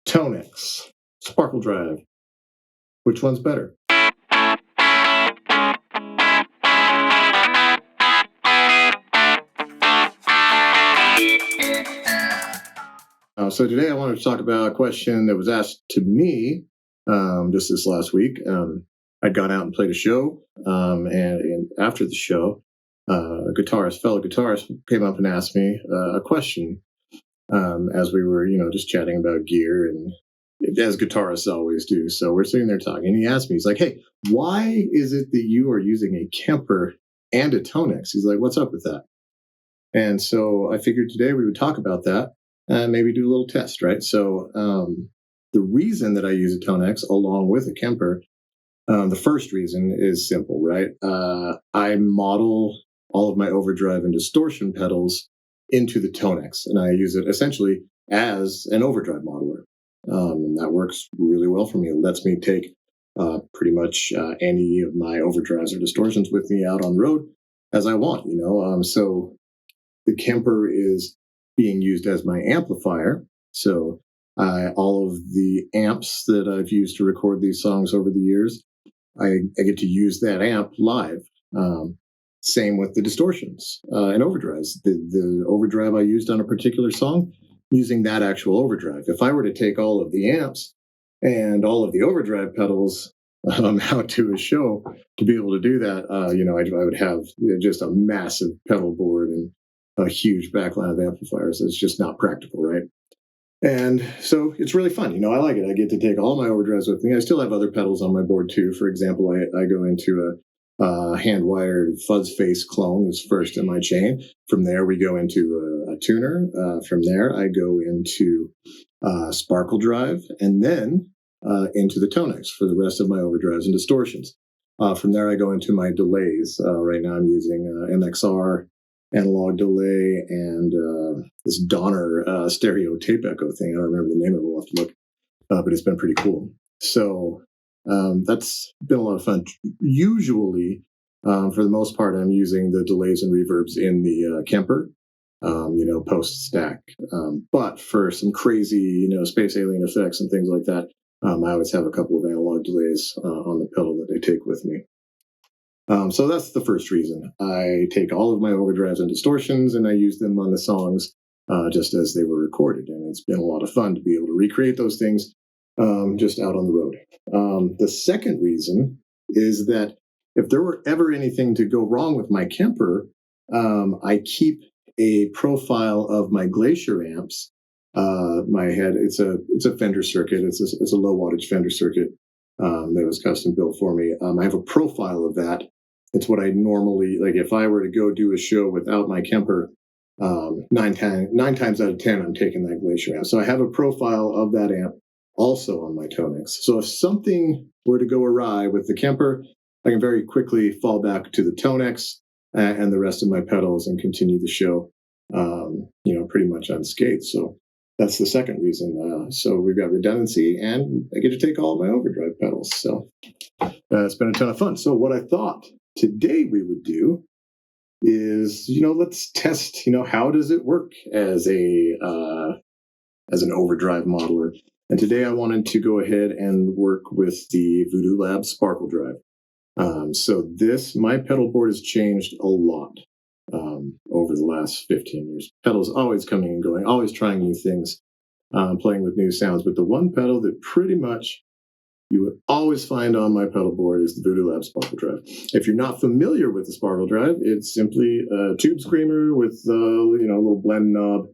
Tonex, Sparkle Drive. Which one's better? So today I wanted to talk about a question that was asked to me just this last week. I'd gone out and played a show, and after the show, a fellow guitarist, came up and asked me a question as we were, just chatting about gear, and as guitarists always do. So we're sitting there talking, and he asked me, he's like, "Hey, why is it that you are using a Kemper and a Tonex?" He's like, "What's up with that?" And so I figured today we would talk about that and maybe do a little test, right? So the reason that I use a Tonex along with a Kemper, the first reason is simple, right? I model all of my overdrive and distortion pedals into the Tonex, and I use it essentially as an overdrive modeler. And that works really well for me. It lets me take pretty much any of my overdrives or distortions with me out on the road as I want, So the Kemper is being used as my amplifier. So all of the amps that I've used to record these songs over the years, I get to use that amp live. Same with the distortions and overdrives. The overdrive I used on a particular song, using that actual overdrive. If I were to take all of the amps and all of the overdrive pedals out to a show to be able to do that, I would have just a massive pedal board and a huge backline of amplifiers. It's just not practical, right? And so it's really fun. I like it. I get to take all my overdrives with me. I still have other pedals on my board too. For example, I go into a hand-wired fuzz face clone is first in my chain. From there, we go into a tuner. From there, I go into Sparkle Drive, and then into the Tonex for the rest of my overdrives and distortions. From there, I go into my delays. Right now, I'm using MXR analog delay and this Donner stereo tape echo thing. I don't remember the name of it. We'll have to look, but it's been pretty cool. So that's been a lot of fun. Usually, for the most part, I'm using the delays and reverbs in the Kemper, post stack. But for some crazy, space alien effects and things like that, I always have a couple of analog delays on the pedal that I take with me. So that's the first reason. I take all of my overdrives and distortions and I use them on the songs just as they were recorded. And it's been a lot of fun to be able to recreate those things just out on the road. The second reason is that if there were ever anything to go wrong with my Kemper, I keep a profile of my Glacier amps. My head, it's a Fender circuit. It's a low wattage Fender circuit that was custom built for me. I have a profile of that. It's what I normally, like if I were to go do a show without my Kemper, nine times out of 10, I'm taking that Glacier amp. So I have a profile of that amp also on my Tonex. So if something were to go awry with the Kemper, I can very quickly fall back to the Tonex and the rest of my pedals and continue the show, pretty much unscathed. So that's the second reason. So we've got redundancy, and I get to take all of my overdrive pedals. So it's been a ton of fun. So what I thought today we would do is, let's test, how does it work as an overdrive modeler. And today I wanted to go ahead and work with the Voodoo Lab Sparkle Drive. So my pedal board has changed a lot over the last 15 years. Pedals always coming and going, always trying new things, playing with new sounds. But the one pedal that pretty much you would always find on my pedal board is the Voodoo Lab Sparkle Drive. If you're not familiar with the Sparkle Drive, it's simply a tube screamer with a little blend knob.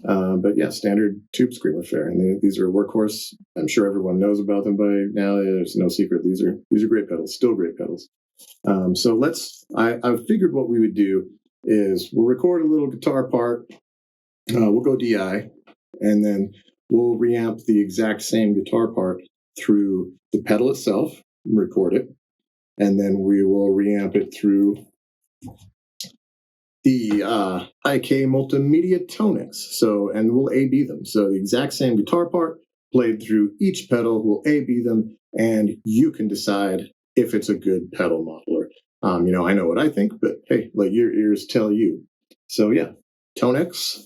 But yeah, standard tube screamer fare. And these are a workhorse. I'm sure everyone knows about them by now. There's no secret. These are great pedals, still great pedals. So I figured what we would do is we'll record a little guitar part. We'll go DI, and then we'll reamp the exact same guitar part through the pedal itself, record it, and then we will reamp it through the IK Multimedia Tonex. And we'll A-B them. So the exact same guitar part played through each pedal, we'll A-B them, and you can decide if it's a good pedal modeler. I know what I think, but hey, let your ears tell you. So yeah, Tonex,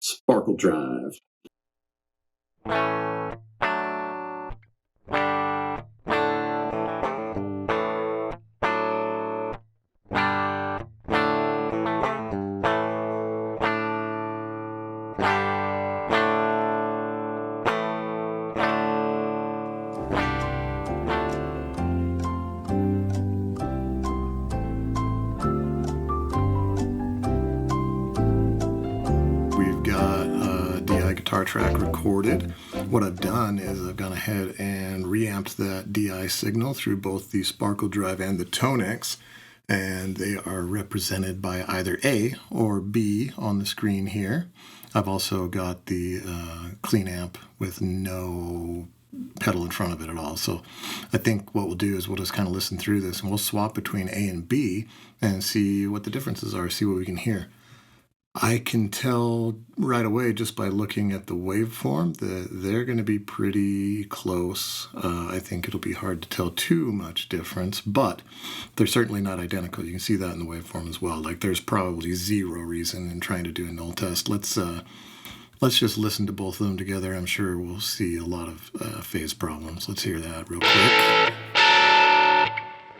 Sparkle Drive. track recorded. What I've done is I've gone ahead and reamped that DI signal through both the Sparkle Drive and the Tonex, and they are represented by either A or B on the screen here. I've also got the clean amp with no pedal in front of it at all. So I think what we'll do is we'll just kind of listen through this and we'll swap between A and B and see what the differences are, see what we can hear. I can tell right away just by looking at the waveform that they're going to be pretty close. I think it'll be hard to tell too much difference, but they're certainly not identical. You can see that in the waveform as well. Like there's probably zero reason in trying to do a null test. Let's just listen to both of them together. I'm sure we'll see a lot of phase problems. Let's hear that real quick.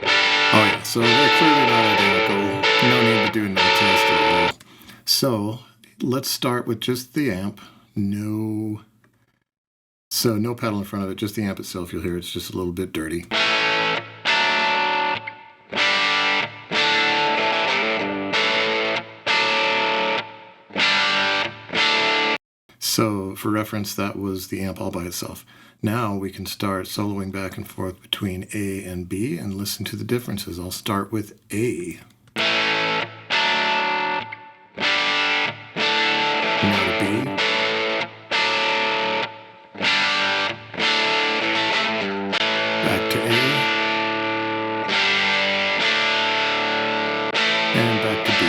Oh yeah, so they're clearly not identical. No need to do a null test at all. So let's start with just the amp. No pedal in front of it, just the amp itself. You'll hear it's just a little bit dirty. So for reference, that was the amp all by itself. Now we can start soloing back and forth between A and B and listen to the differences. I'll start with A. Now to B. Back to A. And back to B.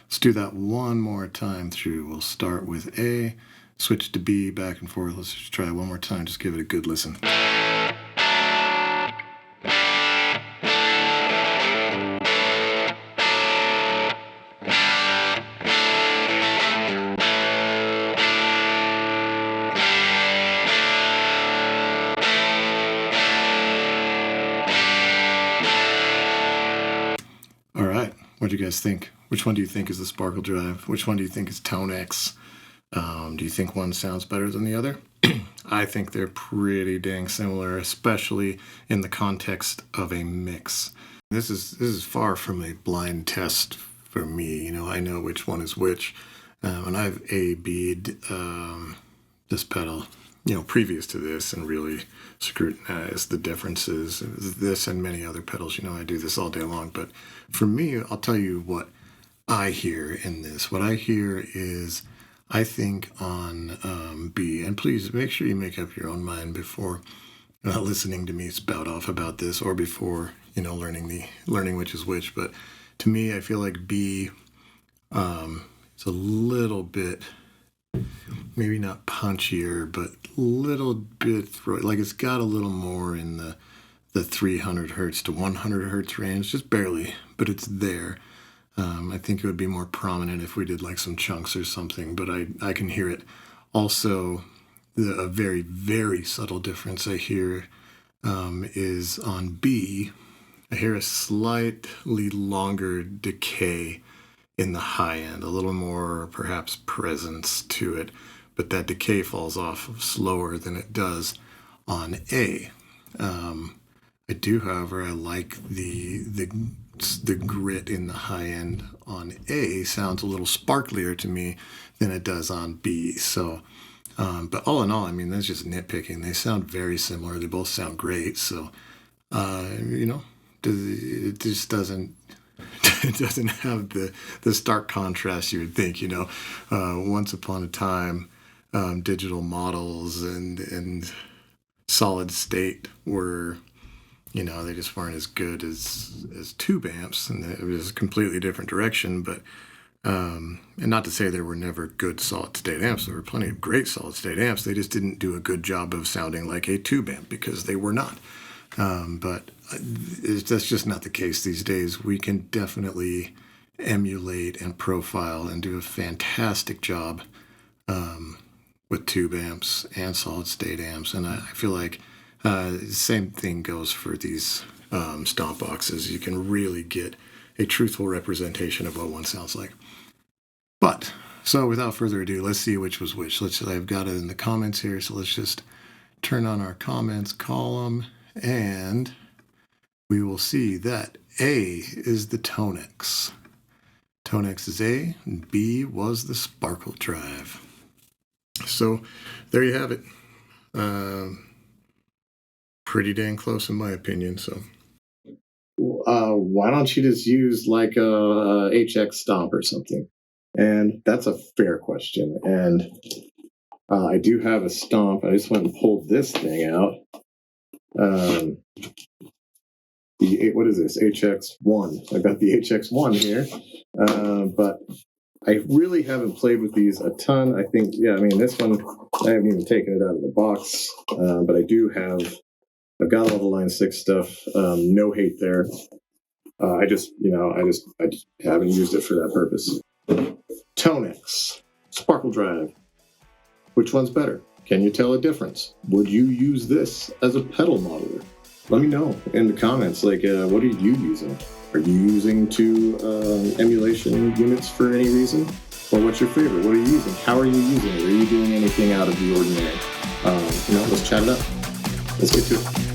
Let's do that one more time through. We'll start with A, switch to B, back and forth. Let's just try it one more time. Just give it a good listen. All right, what do you guys think? Which one do you think is the Sparkle Drive? Which one do you think is Tonex? Do you think one sounds better than the other? I think they're pretty dang similar, especially in the context of a mix. This is far from a blind test for me. You know, I know which one is which, and I've A-B'd this pedal, you know, previous to this, and really scrutinized the differences. This and many other pedals. You know, I do this all day long, but for me, I'll tell you what I hear in this. What I hear is, I think on B, and please make sure you make up your own mind before listening to me spout off about this, or before, you know, learning which is which. But to me, I feel like B is a little bit, maybe not punchier, but a little bit like it's got a little more in the 300 hertz to 100 hertz range, just barely, but it's there. I think it would be more prominent if we did like some chunks or something, but I can hear it. Also, a very, very subtle difference I hear is on B. I hear a slightly longer decay in the high end, a little more perhaps presence to it, but that decay falls off slower than it does on A. I do, however, I like the grit in the high end on A sounds a little sparklier to me than it does on B. So, but all in all, I mean, that's just nitpicking. They sound very similar. They both sound great. So, you know, it just doesn't it doesn't have the stark contrast you would think. You know, once upon a time, digital models and solid state were, you know, they just weren't as good as tube amps, and it was a completely different direction. But and not to say there were never good solid state amps. There were plenty of great solid state amps. They just didn't do a good job of sounding like a tube amp because they were not. But that's just not the case these days. We can definitely emulate and profile and do a fantastic job with tube amps and solid state amps, and I feel like the same thing goes for these stomp boxes. You can really get a truthful representation of what one sounds like. But, so without further ado, let's see which was which. I've got it in the comments here, so let's just turn on our comments column, and we will see that A is the Tonex. Tonex is A, and B was the sparkle drive. So there you have it. Pretty dang close in my opinion. So why don't you just use like a HX stomp or something? And that's a fair question. And I do have a stomp. I just went and pulled this thing out. What is this? HX1. I got the HX1 here. But I really haven't played with these a ton. I think, this one, I haven't even taken it out of the box. But I've got all the Line 6 stuff. No hate there. I just haven't used it for that purpose. Tonex, Sparkle Drive. Which one's better? Can you tell a difference? Would you use this as a pedal modeler? Let me know in the comments. What are you using? Are you using two emulation units for any reason? Or what's your favorite? What are you using? How are you using it? Are you doing anything out of the ordinary? Let's chat it up. Let's get to it.